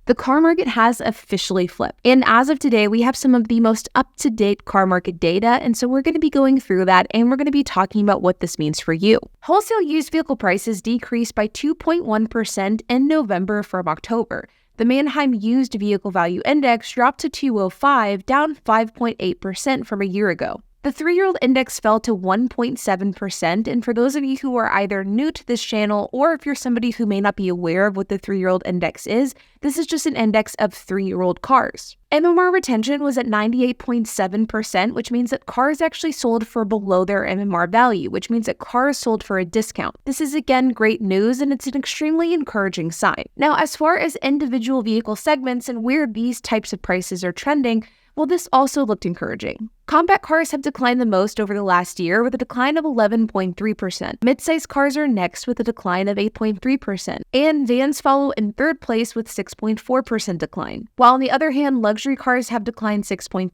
The car market has officially flipped. And as of today, we have some of the most up-to-date car market data. And so we're going to be going through that and we're going to be talking about what this means for you. Wholesale used vehicle prices decreased by 2.1% in November from October. The Manheim Used Vehicle Value Index dropped to 205, down 5.8% from a year ago. The 3-year-old index fell to 1.7%, and for those of you who are either new to this channel or if you're somebody who may not be aware of what the 3-year-old index is, this is just an index of 3-year-old cars. MMR retention was at 98.7%, which means that cars actually sold for below their MMR value, which means that cars sold for a discount. This is again great news, and it's an extremely encouraging sign. Now, as far as individual vehicle segments and where these types of prices are trending, well, this also looked encouraging. Compact cars have declined the most over the last year with a decline of 11.3%. Mid-size cars are next with a decline of 8.3%. And vans follow in third place with 6.4% decline. While on the other hand, luxury cars have declined 6.3%,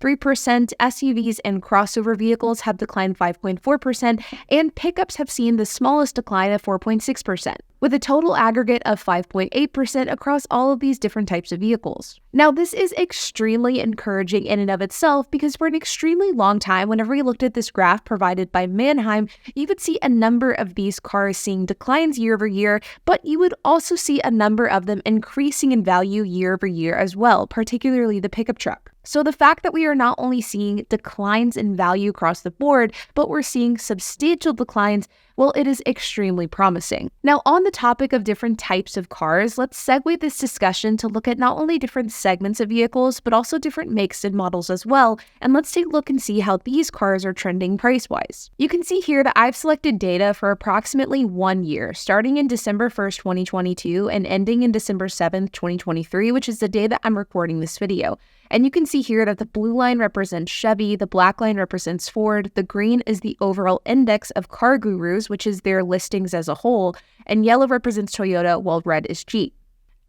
SUVs and crossover vehicles have declined 5.4%, and pickups have seen the smallest decline of 4.6%, with a total aggregate of 5.8% across all of these different types of vehicles. Now, this is extremely encouraging in and of itself because for an extremely long time, whenever you looked at this graph provided by Manheim, you would see a number of these cars seeing declines year over year, but you would also see a number of them increasing in value year over year as well, particularly the pickup truck. So the fact that we are not only seeing declines in value across the board, but we're seeing substantial declines, well, it is extremely promising. Now, on the topic of different types of cars, let's segue this discussion to look at not only different segments of vehicles, but also different makes and models as well. And let's take a look and see how these cars are trending price-wise. You can see here that I've selected data for approximately 1 year, starting in December 1st, 2022 and ending in December 7th, 2023, which is the day that I'm recording this video. And you can see here that the blue line represents Chevy, the black line represents Ford, the green is the overall index of Car Gurus, which is their listings as a whole, and yellow represents Toyota, while red is Jeep.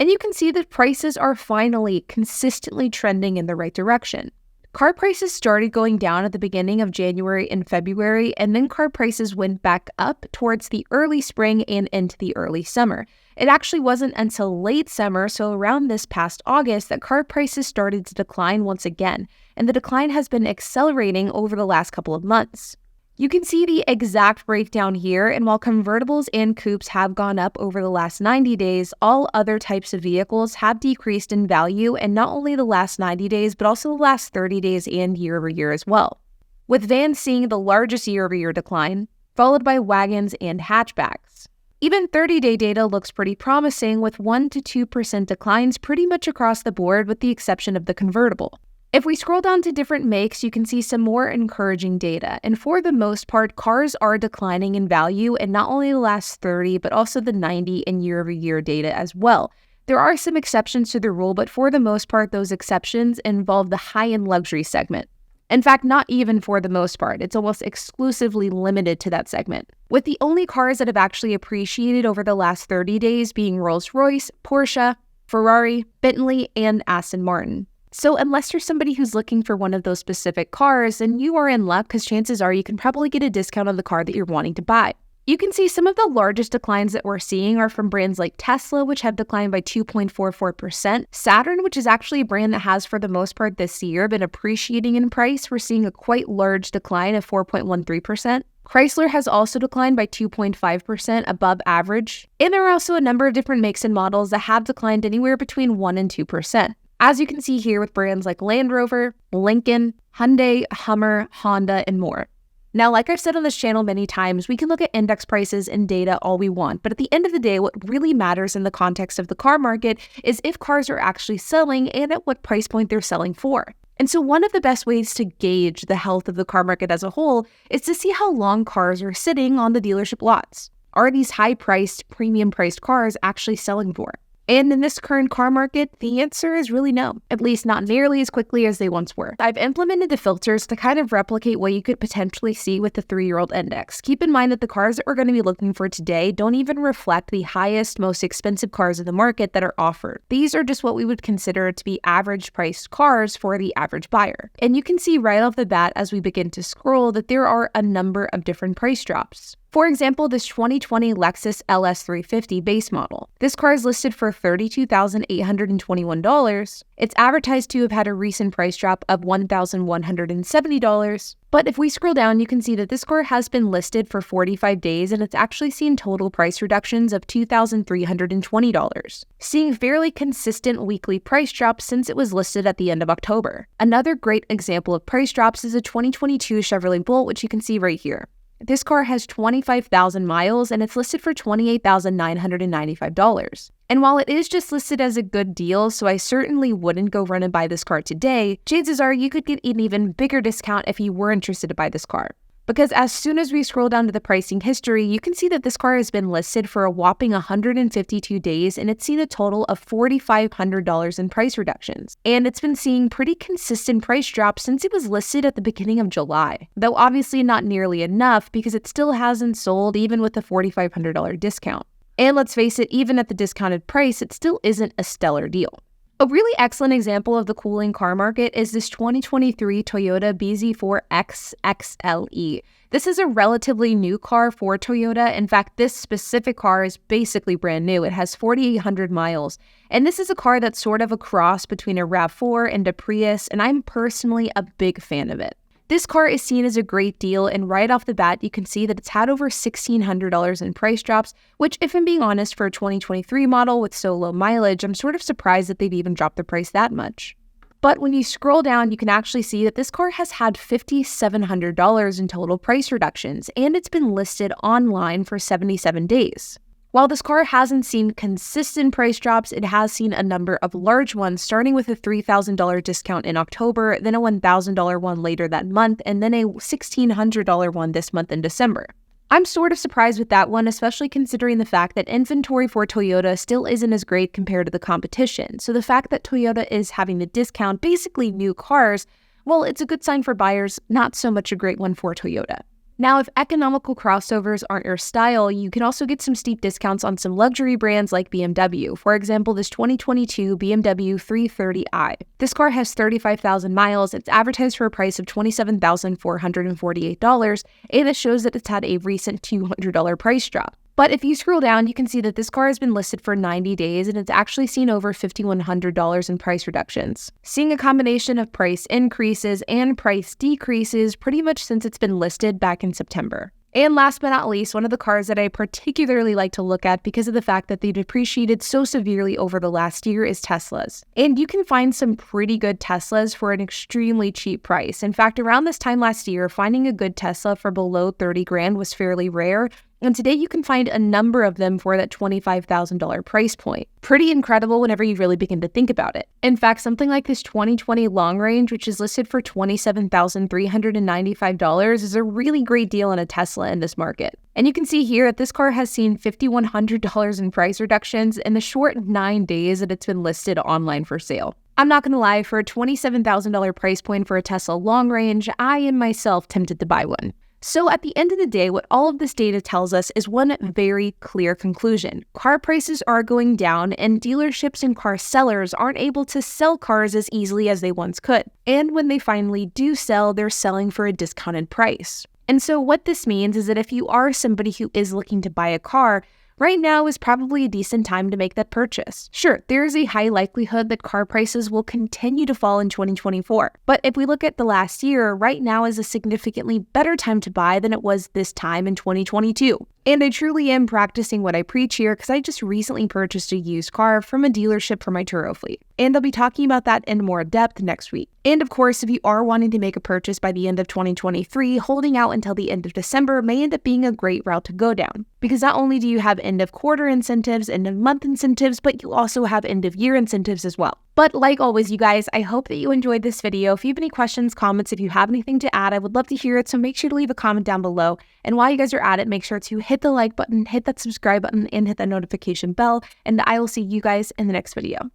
And you can see that prices are finally consistently trending in the right direction. Car prices started going down at the beginning of January and February, and then car prices went back up towards the early spring and into the early summer. It actually wasn't until late summer, so around this past August, that car prices started to decline once again, and the decline has been accelerating over the last couple of months. You can see the exact breakdown here, and while convertibles and coupes have gone up over the last 90 days, all other types of vehicles have decreased in value, and not only the last 90 days, but also the last 30 days and year over year as well. With vans seeing the largest year over year decline, followed by wagons and hatchbacks. Even 30-day data looks pretty promising with 1 to 2% declines pretty much across the board with the exception of the convertible. If we scroll down to different makes, you can see some more encouraging data. And for the most part, cars are declining in value in not only the last 30, but also the 90 and year-over-year data as well. There are some exceptions to the rule, but for the most part, those exceptions involve the high-end luxury segment. In fact, not even for the most part. It's almost exclusively limited to that segment, with the only cars that have actually appreciated over the last 30 days being Rolls-Royce, Porsche, Ferrari, Bentley, and Aston Martin. So unless you're somebody who's looking for one of those specific cars, then you are in luck because chances are you can probably get a discount on the car that you're wanting to buy. You can see some of the largest declines that we're seeing are from brands like Tesla, which have declined by 2.44%. Saturn, which is actually a brand that has for the most part this year been appreciating in price, we're seeing a quite large decline of 4.13%. Chrysler has also declined by 2.5% above average. And there are also a number of different makes and models that have declined anywhere between 1 and 2%. As you can see here with brands like Land Rover, Lincoln, Hyundai, Hummer, Honda, and more. Now, like I've said on this channel many times, we can look at index prices and data all we want, but at the end of the day, what really matters in the context of the car market is if cars are actually selling and at what price point they're selling for. And so one of the best ways to gauge the health of the car market as a whole is to see how long cars are sitting on the dealership lots. Are these high-priced, premium-priced cars actually selling for? And in this current car market, the answer is really no, at least not nearly as quickly as they once were. I've implemented the filters to kind of replicate what you could potentially see with the 3-year-old index. Keep in mind that the cars that we're going to be looking for today don't even reflect the highest, most expensive cars in the market that are offered. These are just what we would consider to be average priced cars for the average buyer. And you can see right off the bat as we begin to scroll that there are a number of different price drops. For example, this 2020 Lexus LS350 base model. This car is listed for $32,821. It's advertised to have had a recent price drop of $1,170. But if we scroll down, you can see that this car has been listed for 45 days and it's actually seen total price reductions of $2,320, seeing fairly consistent weekly price drops since it was listed at the end of October. Another great example of price drops is a 2022 Chevrolet Bolt, which you can see right here. This car has 25,000 miles and it's listed for $28,995. And while it is just listed as a good deal, so I certainly wouldn't go run and buy this car today, chances are you could get an even bigger discount if you were interested to buy this car. Because as soon as we scroll down to the pricing history, you can see that this car has been listed for a whopping 152 days and it's seen a total of $4,500 in price reductions. And it's been seeing pretty consistent price drops since it was listed at the beginning of July. Though obviously not nearly enough because it still hasn't sold even with the $4,500 discount. And let's face it, even at the discounted price, it still isn't a stellar deal. A really excellent example of the cooling car market is this 2023 Toyota BZ4X XLE. This is a relatively new car for Toyota. In fact, this specific car is basically brand new. It has 4,800 miles. And this is a car that's sort of a cross between a RAV4 and a Prius, and I'm personally a big fan of it. This car is seen as a great deal, and right off the bat, you can see that it's had over $1,600 in price drops, which, if I'm being honest, for a 2023 model with so low mileage, I'm sort of surprised that they've even dropped the price that much. But when you scroll down, you can actually see that this car has had $5,700 in total price reductions, and it's been listed online for 77 days. While this car hasn't seen consistent price drops, it has seen a number of large ones, starting with a $3,000 discount in October, then a $1,000 one later that month, and then a $1,600 one this month in December. I'm sort of surprised with that one, especially considering the fact that inventory for Toyota still isn't as great compared to the competition. So the fact that Toyota is having to discount basically new cars, well, it's a good sign for buyers, not so much a great one for Toyota. Now, if economical crossovers aren't your style, you can also get some steep discounts on some luxury brands like BMW. For example, this 2022 BMW 330i. This car has 35,000 miles, it's advertised for a price of $27,448, and it shows that it's had a recent $200 price drop. But if you scroll down, you can see that this car has been listed for 90 days and it's actually seen over $5,100 in price reductions, seeing a combination of price increases and price decreases pretty much since it's been listed back in September. And last but not least, one of the cars that I particularly like to look at because of the fact that they've depreciated so severely over the last year is Teslas. And you can find some pretty good Teslas for an extremely cheap price. In fact, around this time last year, finding a good Tesla for below 30 grand was fairly rare. And today you can find a number of them for that $25,000 price point. Pretty incredible whenever you really begin to think about it. In fact, something like this 2020 long range, which is listed for $27,395, is a really great deal on a Tesla in this market. And you can see here that this car has seen $5,100 in price reductions in the short 9 days that it's been listed online for sale. I'm not gonna lie, for a $27,000 price point for a Tesla long range, I am myself tempted to buy one. So at the end of the day, what all of this data tells us is one very clear conclusion. Car prices are going down and dealerships and car sellers aren't able to sell cars as easily as they once could. And when they finally do sell, they're selling for a discounted price. And so what this means is that if you are somebody who is looking to buy a car, right now is probably a decent time to make that purchase. Sure, there is a high likelihood that car prices will continue to fall in 2024. But if we look at the last year, right now is a significantly better time to buy than it was this time in 2022. And I truly am practicing what I preach here because I just recently purchased a used car from a dealership for my Turo fleet. And I'll be talking about that in more depth next week. And of course, if you are wanting to make a purchase by the end of 2023, holding out until the end of December may end up being a great route to go down. Because not only do you have end of quarter incentives, end of month incentives, but you also have end of year incentives as well. But like always, you guys, I hope that you enjoyed this video. If you have any questions, comments, if you have anything to add, I would love to hear it. So make sure to leave a comment down below. And while you guys are at it, make sure to hit the like button, hit that subscribe button, and hit that notification bell. And I will see you guys in the next video.